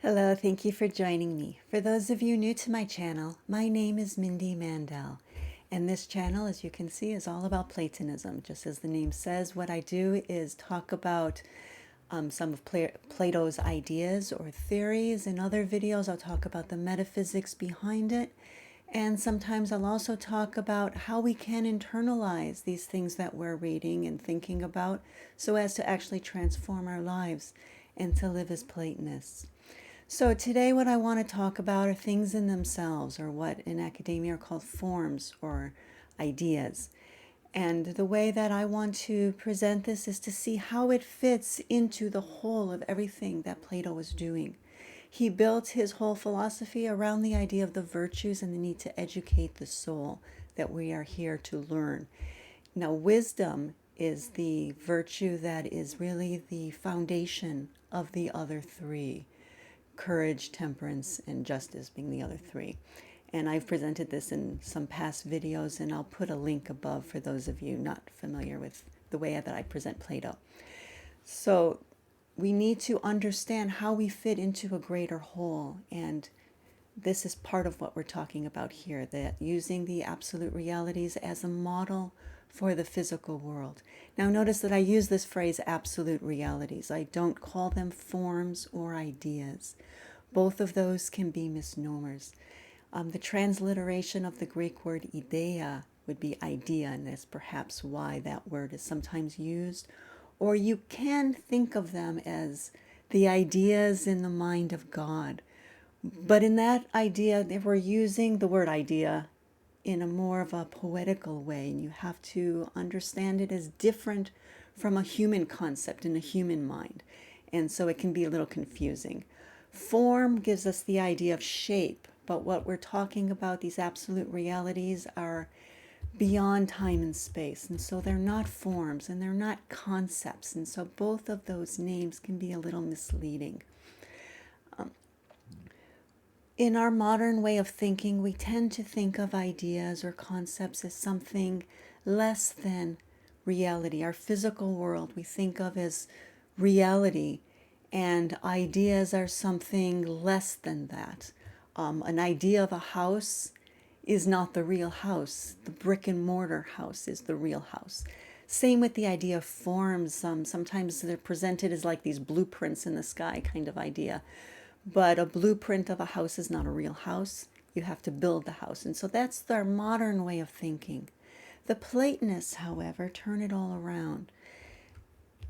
Hello, thank you for joining me. For those of you new to my channel, my name is Mindy Mandell. And this channel, as you can see, is all about Platonism. Just as the name says, what I do is talk about some of Plato's ideas or theories. In other videos, I'll talk about the metaphysics behind it. And sometimes I'll also talk about how we can internalize these things that we're reading and thinking about so as to actually transform our lives and to live as Platonists. So today what I want to talk about are things in themselves, or what in academia are called forms or ideas. And the way that I want to present this is to see how it fits into the whole of everything that Plato was doing. He built his whole philosophy around the idea of the virtues and the need to educate the soul, that we are here to learn. Now, wisdom is the virtue that is really the foundation of the other three. Courage, temperance, and justice being the other three. And I've presented this in some past videos, and I'll put a link above for those of you not familiar with the way that I present Plato. So we need to understand how we fit into a greater whole, and this is part of what we're talking about here, that using the absolute realities as a model for the physical world. Now notice that I use this phrase absolute realities. I don't call them forms or ideas. Both of those can be misnomers. The transliteration of the Greek word idea would be idea, and that's perhaps why that word is sometimes used. Or you can think of them as the ideas in the mind of God. But in that idea, they were using the word idea in a more of a poetical way, and you have to understand it as different from a human concept in a human mind. And so it can be a little confusing. Form gives us the idea of shape, but what we're talking about, these absolute realities, are beyond time and space. And so they're not forms and they're not concepts. And so both of those names can be a little misleading. In our modern way of thinking, we tend to think of ideas or concepts as something less than reality. Our physical world we think of as reality, and ideas are something less than that. An idea of a house is not the real house. The brick and mortar house is the real house. Same with the idea of forms. Sometimes they're presented as like these blueprints in the sky kind of idea. But a blueprint of a house is not a real house. You have to build the house. And so that's our modern way of thinking. The Platonists, however, turn it all around.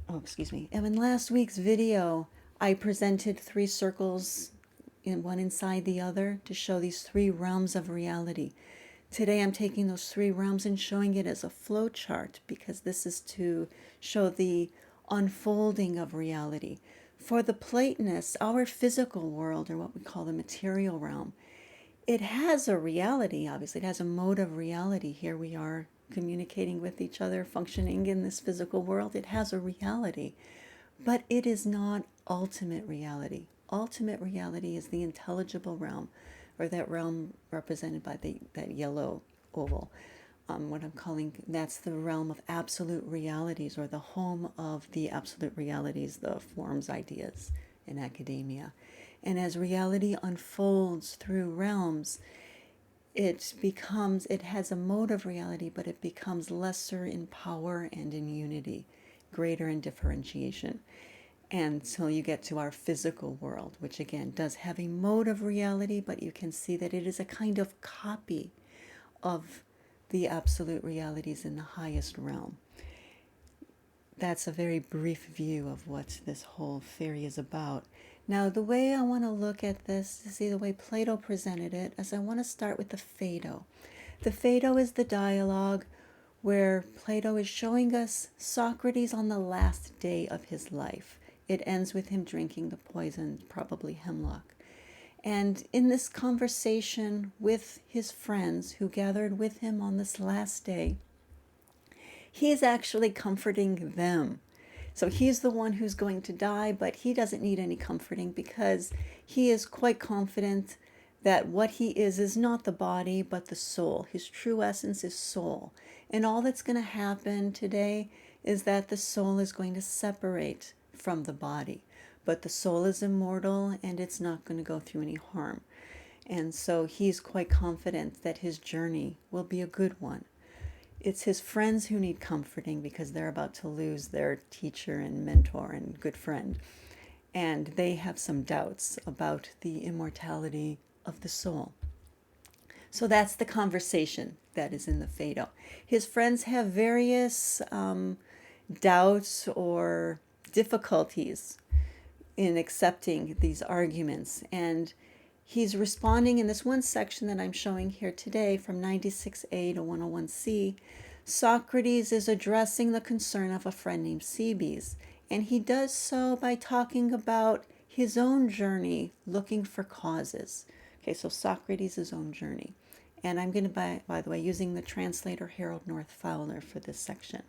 Oh, excuse me. And in last week's video, I presented three circles, one inside the other, to show these three realms of reality. Today I'm taking those three realms and showing it as a flow chart, because this is to show the unfolding of reality. For the Platonists, our physical world, or what we call the material realm, it has a reality, obviously. It has a mode of reality. Here we are communicating with each other, functioning in this physical world. It has a reality, but it is not ultimate reality. Ultimate reality is the intelligible realm, or that realm represented by that yellow oval. What I'm calling, that's the realm of absolute realities, or the home of the absolute realities, the forms, ideas in academia. And as reality unfolds through realms, it has a mode of reality, but it becomes lesser in power and in unity, greater in differentiation. And so you get to our physical world, which again does have a mode of reality, but you can see that it is a kind of copy of the absolute realities in the highest realm. That's a very brief view of what this whole theory is about. Now, the way I want to look at this, to see the way Plato presented it, is I want to start with the Phaedo. The Phaedo is the dialogue where Plato is showing us Socrates on the last day of his life. It ends with him drinking the poison, probably hemlock. And in this conversation with his friends who gathered with him on this last day, he is actually comforting them. So he's the one who's going to die, but he doesn't need any comforting, because he is quite confident that what he is not the body, but the soul. His true essence is soul. And all that's going to happen today is that the soul is going to separate from the body. but the soul is immortal and it's not going to go through any harm. And so he's quite confident that his journey will be a good one. It's his friends who need comforting because they're about to lose their teacher and mentor and good friend. And they have some doubts about the immortality of the soul. So that's the conversation that is in the Phaedo. His friends have various doubts or difficulties in accepting these arguments. And he's responding in this one section that I'm showing here today from 96a to 101c. Socrates is addressing the concern of a friend named Cebes, and he does so by talking about his own journey looking for causes. Okay, so Socrates' own journey. And I'm going to, by the way, using the translator Harold North Fowler for this section.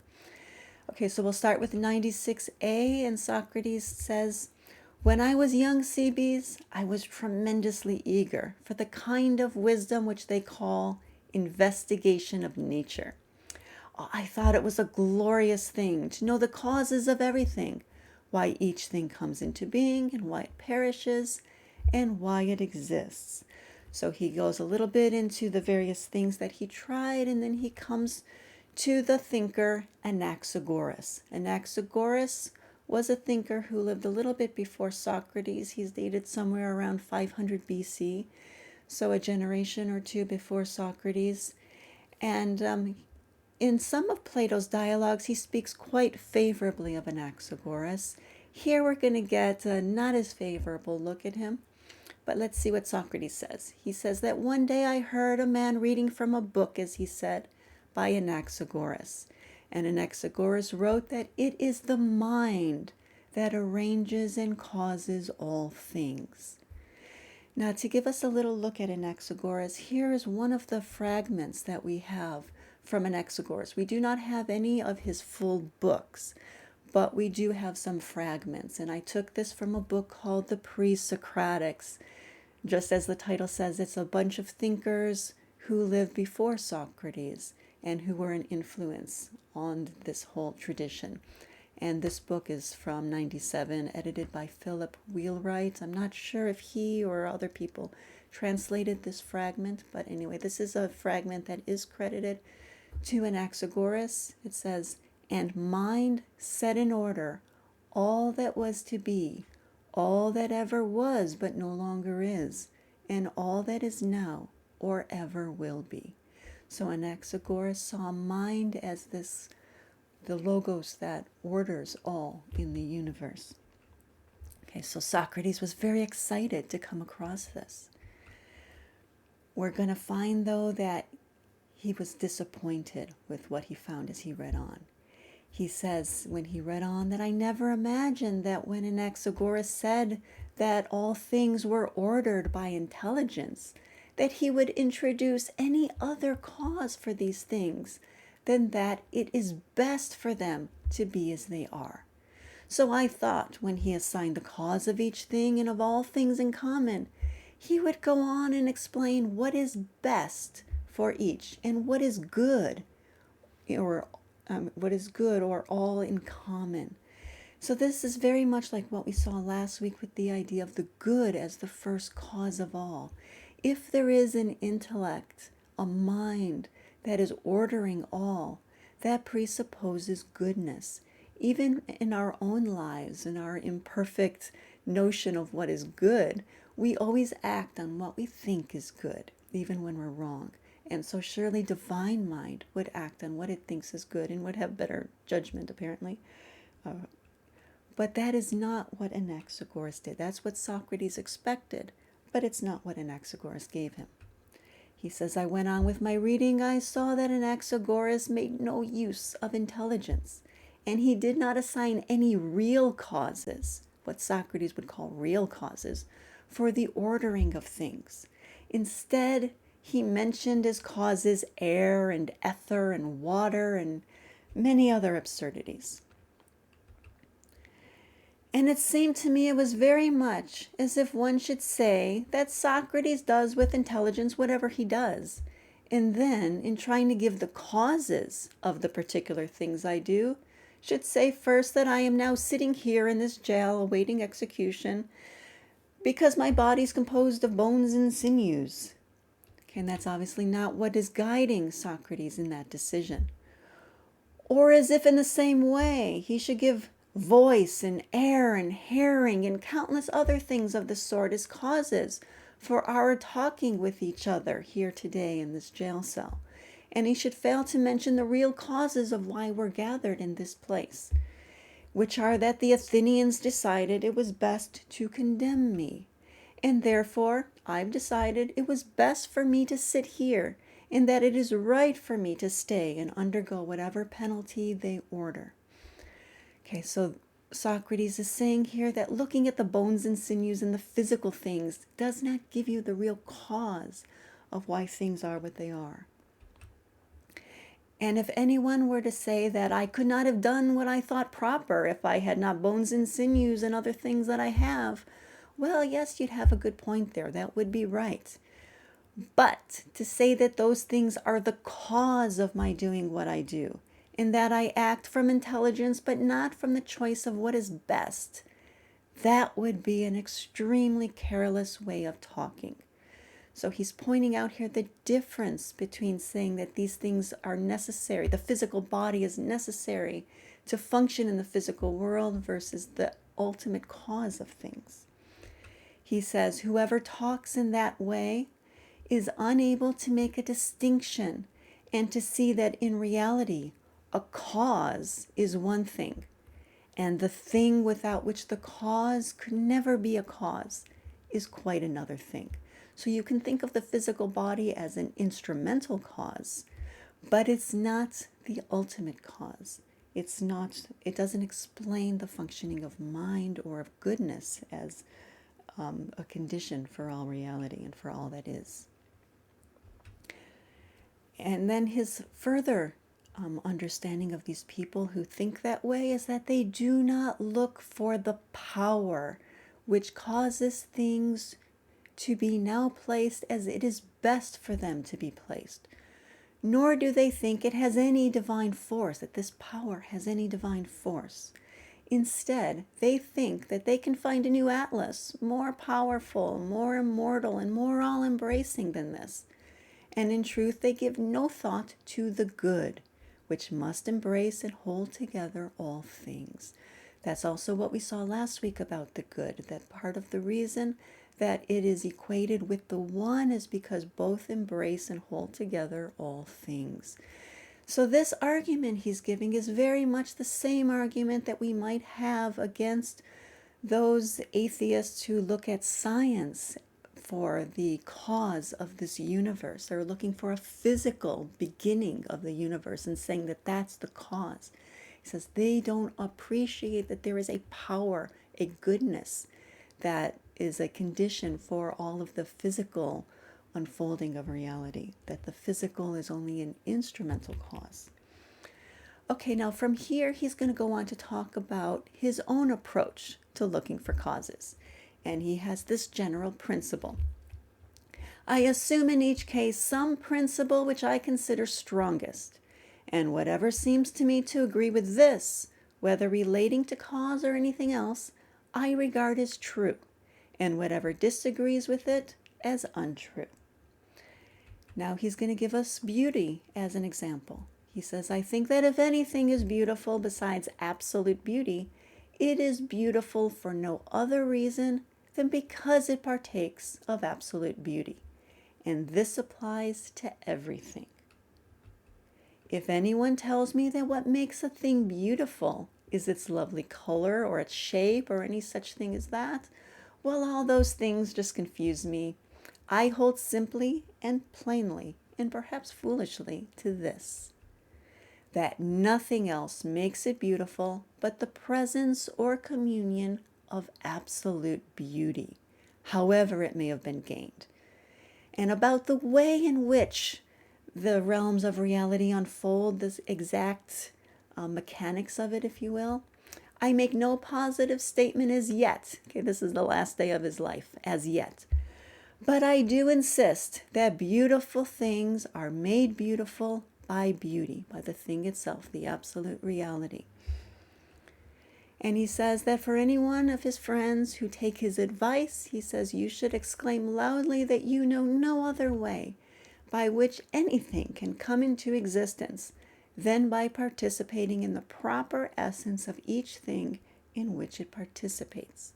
Okay, so we'll start with 96a, and Socrates says, "When I was young, Cebes, I was tremendously eager for the kind of wisdom which they call investigation of nature. I thought it was a glorious thing to know the causes of everything, why each thing comes into being and why it perishes and why it exists." So he goes a little bit into the various things that he tried, and then he comes to the thinker Anaxagoras. Anaxagoras was a thinker who lived a little bit before Socrates. He's dated somewhere around 500 BC, so a generation or two before Socrates. And in some of Plato's dialogues, he speaks quite favorably of Anaxagoras. Here we're going to get a not as favorable look at him. But let's see what Socrates says. He says that one day I heard a man reading from a book, as he said, by Anaxagoras. And Anaxagoras wrote that it is the mind that arranges and causes all things. Now, to give us a little look at Anaxagoras, here is one of the fragments that we have from Anaxagoras. We do not have any of his full books, but we do have some fragments. And I took this from a book called The Pre-Socratics. Just as the title says, it's a bunch of thinkers who lived before Socrates and who were an influence on this whole tradition. And this book is from 97, edited by Philip Wheelwright. I'm not sure if he or other people translated this fragment, but anyway, this is a fragment that is credited to Anaxagoras. It says, "And mind set in order all that was to be, all that ever was but no longer is, and all that is now or ever will be." So Anaxagoras saw mind as this, the logos that orders all in the universe. Okay, so Socrates was very excited to come across this. We're going to find, though, that he was disappointed with what he found as he read on. He says, when he read on, that I never imagined that when Anaxagoras said that all things were ordered by intelligence, that he would introduce any other cause for these things than that it is best for them to be as they are. So I thought when he assigned the cause of each thing and of all things in common, he would go on and explain what is best for each and what is good, or all in common. So this is very much like what we saw last week with the idea of the good as the first cause of all. If there is an intellect, a mind that is ordering all, that presupposes goodness. Even in our own lives, in our imperfect notion of what is good, we always act on what we think is good, even when we're wrong. And so surely divine mind would act on what it thinks is good and would have better judgment, apparently. But that is not what Anaxagoras did. That's what Socrates expected, but it's not what Anaxagoras gave him. He says, I went on with my reading. I saw that Anaxagoras made no use of intelligence, and he did not assign any real causes, what Socrates would call real causes, for the ordering of things. Instead, he mentioned as causes air and ether and water and many other absurdities. And it seemed to me it was very much as if one should say that Socrates does with intelligence whatever he does. And then, in trying to give the causes of the particular things I do, should say first that I am now sitting here in this jail awaiting execution because my body is composed of bones and sinews. Okay, and that's obviously not what is guiding Socrates in that decision. Or as if in the same way he should give voice and air and hearing and countless other things of the sort as causes for our talking with each other here today in this jail cell. And he should fail to mention the real causes of why we're gathered in this place, which are that the Athenians decided it was best to condemn me. And therefore, I've decided it was best for me to sit here, and that it is right for me to stay and undergo whatever penalty they order. Okay, so Socrates is saying here that looking at the bones and sinews and the physical things does not give you the real cause of why things are what they are. And if anyone were to say that I could not have done what I thought proper if I had not bones and sinews and other things that I have, well, yes, you'd have a good point there. That would be right. But to say that those things are the cause of my doing what I do, and that I act from intelligence but not from the choice of what is best, that would be an extremely careless way of talking. So he's pointing out here the difference between saying that these things are necessary, the physical body is necessary to function in the physical world versus the ultimate cause of things. He says, whoever talks in that way is unable to make a distinction and to see that in reality, a cause is one thing, and the thing without which the cause could never be a cause is quite another thing. So you can think of the physical body as an instrumental cause, but it's not the ultimate cause. It doesn't explain the functioning of mind or of goodness as a condition for all reality and for all that is. And then his further understanding of these people who think that way is that they do not look for the power which causes things to be now placed as it is best for them to be placed. Nor do they think it has any divine force, that this power has any divine force. Instead, they think that they can find a new Atlas, more powerful, more immortal, and more all-embracing than this. And in truth, they give no thought to the good, which must embrace and hold together all things. That's also what we saw last week about the good, that part of the reason that it is equated with the one is because both embrace and hold together all things. So this argument he's giving is very much the same argument that we might have against those atheists who look at science for the cause of this universe. They're looking for a physical beginning of the universe and saying that that's the cause. He says they don't appreciate that there is a power, a goodness that is a condition for all of the physical unfolding of reality, that the physical is only an instrumental cause. Okay, now from here, he's going to go on to talk about his own approach to looking for causes. And he has this general principle. I assume in each case some principle which I consider strongest, and whatever seems to me to agree with this, whether relating to cause or anything else, I regard as true, and whatever disagrees with it as untrue. Now he's going to give us beauty as an example. He says, I think that if anything is beautiful besides absolute beauty, it is beautiful for no other reason than because it partakes of absolute beauty. And this applies to everything. If anyone tells me that what makes a thing beautiful is its lovely color or its shape or any such thing as that, well, all those things just confuse me. I hold simply and plainly, and perhaps foolishly, to this, that nothing else makes it beautiful but the presence or communion of absolute beauty, however it may have been gained. And about the way in which the realms of reality unfold, this exact mechanics of it, if you will, I make no positive statement as yet. Okay, this is the last day of his life, as yet. But I do insist that beautiful things are made beautiful by beauty, by the thing itself, the absolute reality. And he says that for any one of his friends who take his advice, he says, you should exclaim loudly that you know no other way by which anything can come into existence than by participating in the proper essence of each thing in which it participates.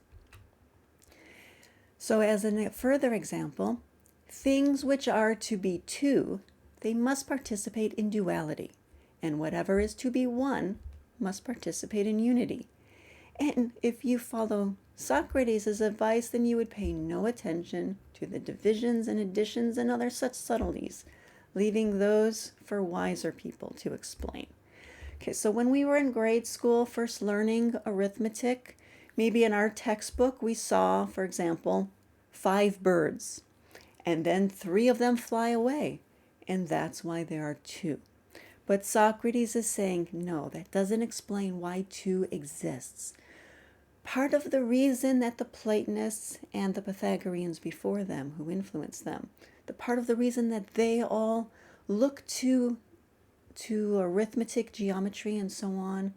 So as a further example, things which are to be two, they must participate in duality, and whatever is to be one must participate in unity. And if you follow Socrates' advice, then you would pay no attention to the divisions and additions and other such subtleties, leaving those for wiser people to explain. Okay, so when we were in grade school, first learning arithmetic, maybe in our textbook we saw, for example, 5 birds, and then 3 of them fly away, and that's why there are 2. But Socrates is saying, no, that doesn't explain why 2 exists. Part of the reason that the Platonists and the Pythagoreans before them, who influenced them, part of the reason that they all look to arithmetic, geometry, and so on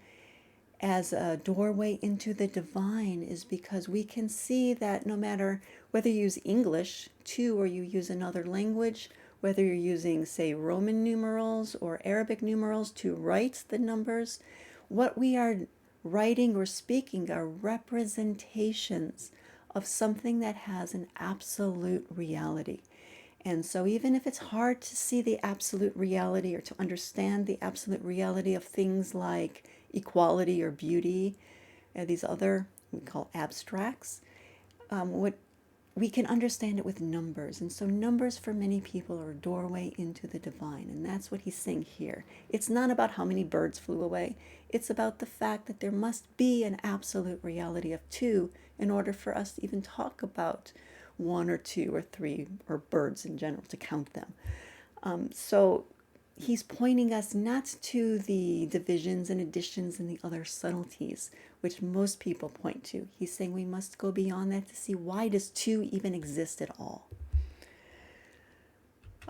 as a doorway into the divine is because we can see that no matter whether you use English too or you use another language, whether you're using, say, Roman numerals or Arabic numerals to write the numbers, what we are writing or speaking are representations of something that has an absolute reality. And so even if it's hard to see the absolute reality or to understand the absolute reality of things like equality or beauty, these other we call abstracts, what we can understand it with numbers. And so numbers for many people are a doorway into the divine. And that's what he's saying here. It's not about how many birds flew away. It's about the fact that there must be an absolute reality of 2 in order for us to even talk about 1 or 2 or 3 or birds in general, to count them. So he's pointing us not to the divisions and additions and the other subtleties, which most people point to. He's saying we must go beyond that to see why does 2 even exist at all.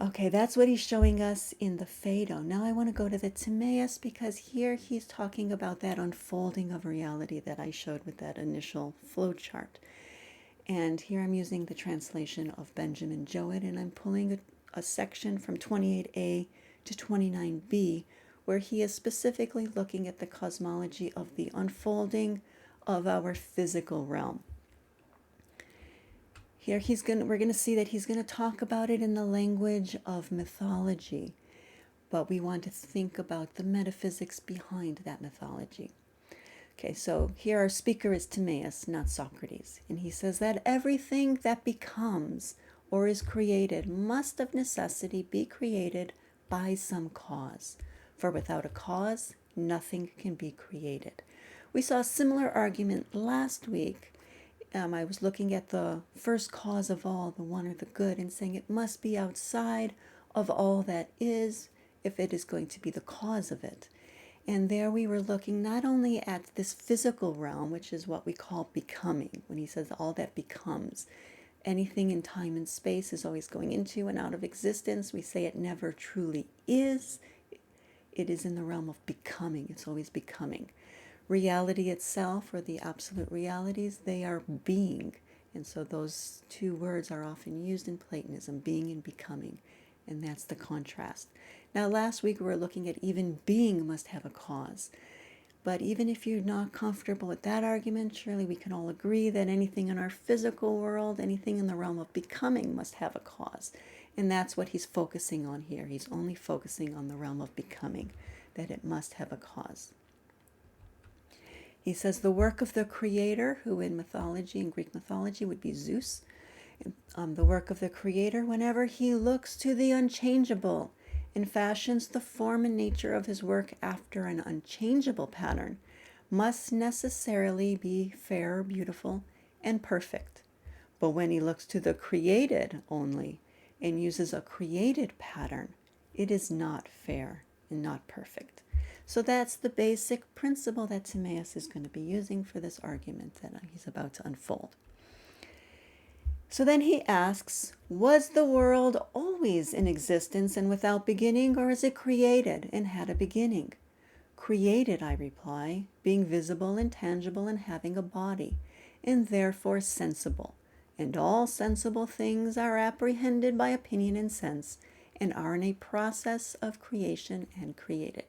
Okay, that's what he's showing us in the Phaedo. Now I want to go to the Timaeus because here he's talking about that unfolding of reality that I showed with that initial flowchart. And here I'm using the translation of Benjamin Jowett, and I'm pulling a section from 28a to 29b, where he is specifically looking at the cosmology of the unfolding of our physical realm. Here we're going to see that he's going to talk about it in the language of mythology, but we want to think about the metaphysics behind that mythology. Okay, so here our speaker is Timaeus, not Socrates, and he says that everything that becomes or is created must of necessity be created by some cause, for without a cause, nothing can be created. We saw a similar argument last week. I was looking at the first cause of all, the one or the good, and saying it must be outside of all that is if it is going to be the cause of it. And there we were looking not only at this physical realm, which is what we call becoming, when he says all that becomes. Anything in time and space is always going into and out of existence. We say it never truly is. It is in the realm of becoming. It's always becoming. Reality itself, or the absolute realities, they are being. And so those 2 words are often used in Platonism, being and becoming. And that's the contrast. Now, last week we were looking at even being must have a cause. But even if you're not comfortable with that argument, surely we can all agree that anything in our physical world, anything in the realm of becoming must have a cause. And that's what he's focusing on here. He's only focusing on the realm of becoming, that it must have a cause. He says the work of the creator, who in mythology, in Greek mythology, would be Zeus, the work of the creator, whenever he looks to the unchangeable and fashions the form and nature of his work after an unchangeable pattern, must necessarily be fair, beautiful, and perfect. But when he looks to the created only and uses a created pattern, it is not fair and not perfect. So that's the basic principle that Timaeus is going to be using for this argument that he's about to unfold. So then he asks, was the world always in existence and without beginning, or is it created and had a beginning? created, I reply, being visible and tangible and having a body, and therefore sensible. And all sensible things are apprehended by opinion and sense, and are in a process of creation and created.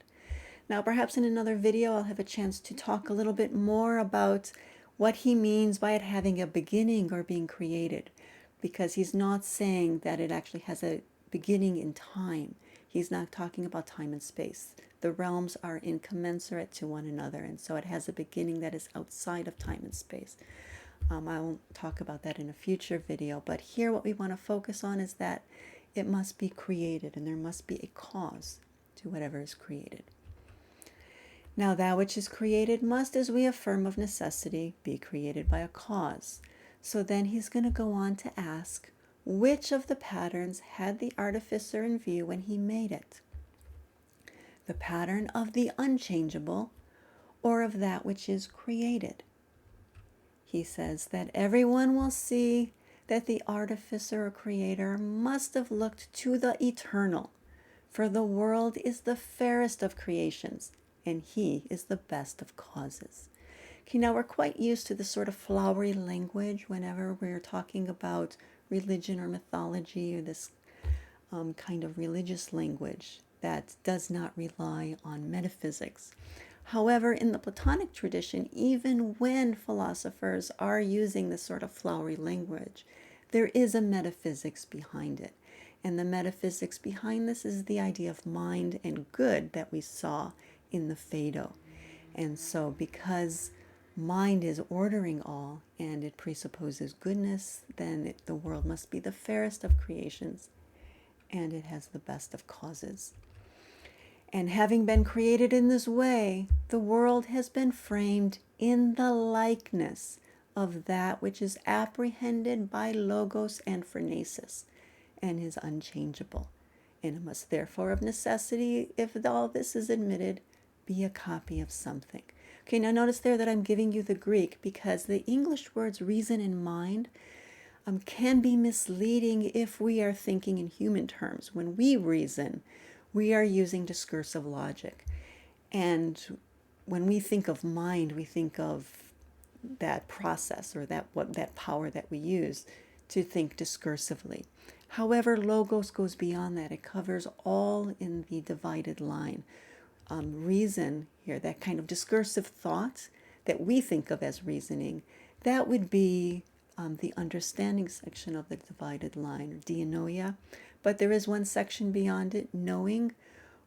Now, perhaps in another video, I'll have a chance to talk a little bit more about what he means by it having a beginning or being created, because he's not saying that it actually has a beginning in time. He's not talking about time and space. The realms are incommensurate to one another, and so it has a beginning that is outside of time and space. I will talk about that in a future video, but here what we want to focus on is that it must be created, and there must be a cause to whatever is created. Now that which is created must, as we affirm of necessity, be created by a cause. So then he's going to go on to ask, which of the patterns had the artificer in view when he made it? The pattern of the unchangeable, or of that which is created? He says that everyone will see that the artificer or creator must have looked to the eternal, for the world is the fairest of creations, and he is the best of causes. Okay, now we're quite used to this sort of flowery language whenever we're talking about religion or mythology, or this kind of religious language that does not rely on metaphysics. However, in the Platonic tradition, even when philosophers are using this sort of flowery language, there is a metaphysics behind it. And the metaphysics behind this is the idea of mind and good that we saw in the Phaedo. And so because mind is ordering all and it presupposes goodness, then the world must be the fairest of creations, and it has the best of causes. And having been created in this way, the world has been framed in the likeness of that which is apprehended by logos and phronesis, and is unchangeable. And it must therefore of necessity, if all this is admitted, be a copy of something. Okay, now notice there that I'm giving you the Greek, because the English words reason and mind can be misleading if we are thinking in human terms. When we reason, we are using discursive logic. And when we think of mind, we think of that process, or that power that we use to think discursively. However, logos goes beyond that. It covers all in the divided line. Reason here, that kind of discursive thought that we think of as reasoning, that would be the understanding section of the divided line, or dianoia. But there is one section beyond it, knowing,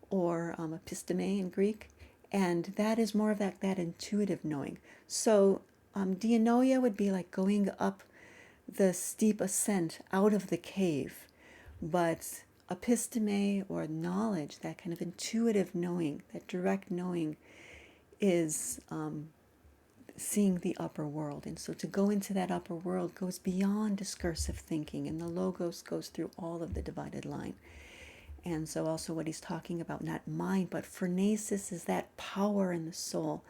or episteme in Greek, and that is more of that intuitive knowing. So dianoia would be like going up the steep ascent out of the cave, but episteme, or knowledge, that kind of intuitive knowing, that direct knowing, is seeing the upper world. And so to go into that upper world goes beyond discursive thinking, and the logos goes through all of the divided line. And so also what he's talking about, not mind, but phronesis, is that power in the soul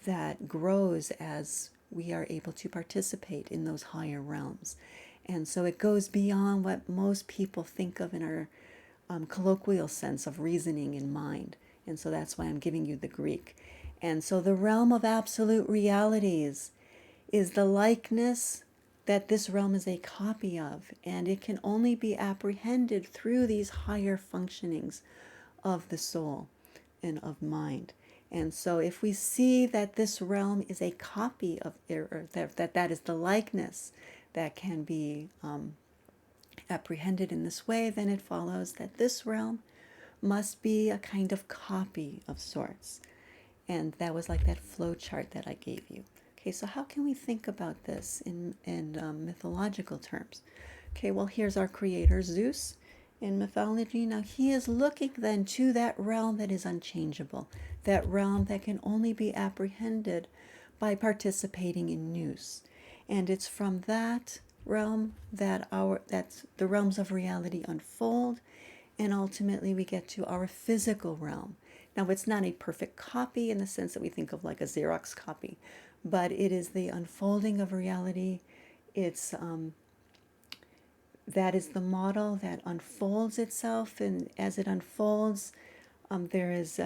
that grows as we are able to participate in those higher realms. And so it goes beyond what most people think of in our colloquial sense of reasoning in mind. And so that's why I'm giving you the Greek. And so the realm of absolute realities is the likeness that this realm is a copy of, and it can only be apprehended through these higher functionings of the soul and of mind. And so if we see that this realm is a copy of, or that is the likeness that can be apprehended in this way, then it follows that this realm must be a kind of copy of sorts. And that was like that flow chart that I gave you. Okay, so how can we think about this in mythological terms? Okay, well, here's our creator, Zeus, in mythology. Now, he is looking then to that realm that is unchangeable, that realm that can only be apprehended by participating in nous. And it's from that realm that the realms of reality unfold, and ultimately we get to our physical realm. Now, it's not a perfect copy in the sense that we think of like a Xerox copy, but it is the unfolding of reality. It's that is the model that unfolds itself, and as it unfolds, there is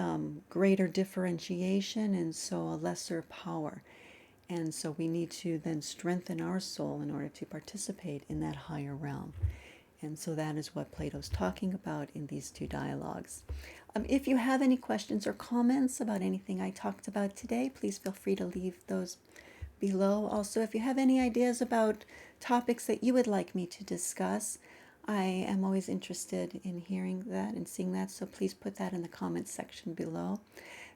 greater differentiation and so a lesser power. And so we need to then strengthen our soul in order to participate in that higher realm. And so that is what Plato's talking about in these two dialogues. If you have any questions or comments about anything I talked about today, please feel free to leave those below. Also, if you have any ideas about topics that you would like me to discuss, I am always interested in hearing that and seeing that, so please put that in the comments section below.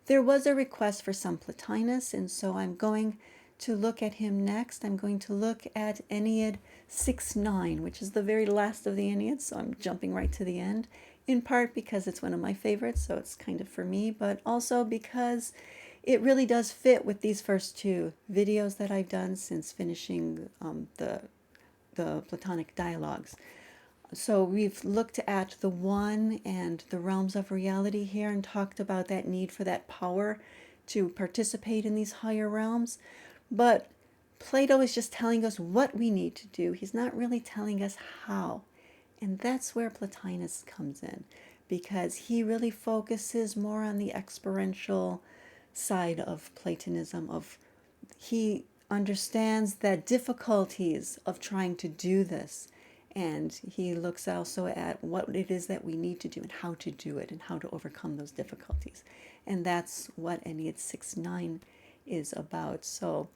There was a request for some Plotinus, and so I'm going to look at him next. I'm going to look at Aeneid 6-9, which is the very last of the Aeneids, so I'm jumping right to the end, in part because it's one of my favorites, so it's kind of for me, but also because it really does fit with these first two videos that I've done since finishing the Platonic dialogues. So we've looked at the one and the realms of reality here and talked about that need for that power to participate in these higher realms. But Plato is just telling us what we need to do. He's not really telling us how. And that's where Plotinus comes in, because he really focuses more on the experiential side of Platonism. He understands the difficulties of trying to do this, and he looks also at what it is that we need to do and how to do it and how to overcome those difficulties. And that's what Aeneid 6-9 is about. So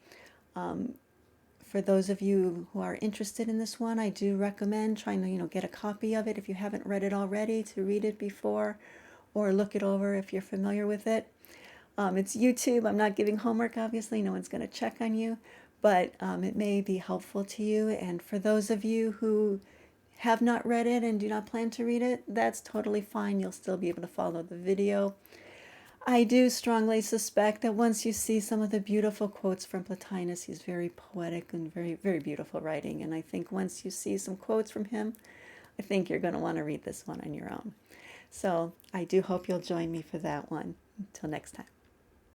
for those of you who are interested in this one, I do recommend trying to, get a copy of it if you haven't read it already, to read it before or look it over if you're familiar with it. It's YouTube. I'm not giving homework, obviously. No one's going to check on you, but it may be helpful to you. And for those of you who have not read it and do not plan to read it, that's totally fine. You'll still be able to follow the video. I do strongly suspect that once you see some of the beautiful quotes from Plotinus, he's very poetic and very, very beautiful writing. And I think once you see some quotes from him, I think you're going to want to read this one on your own. So I do hope you'll join me for that one. Until next time.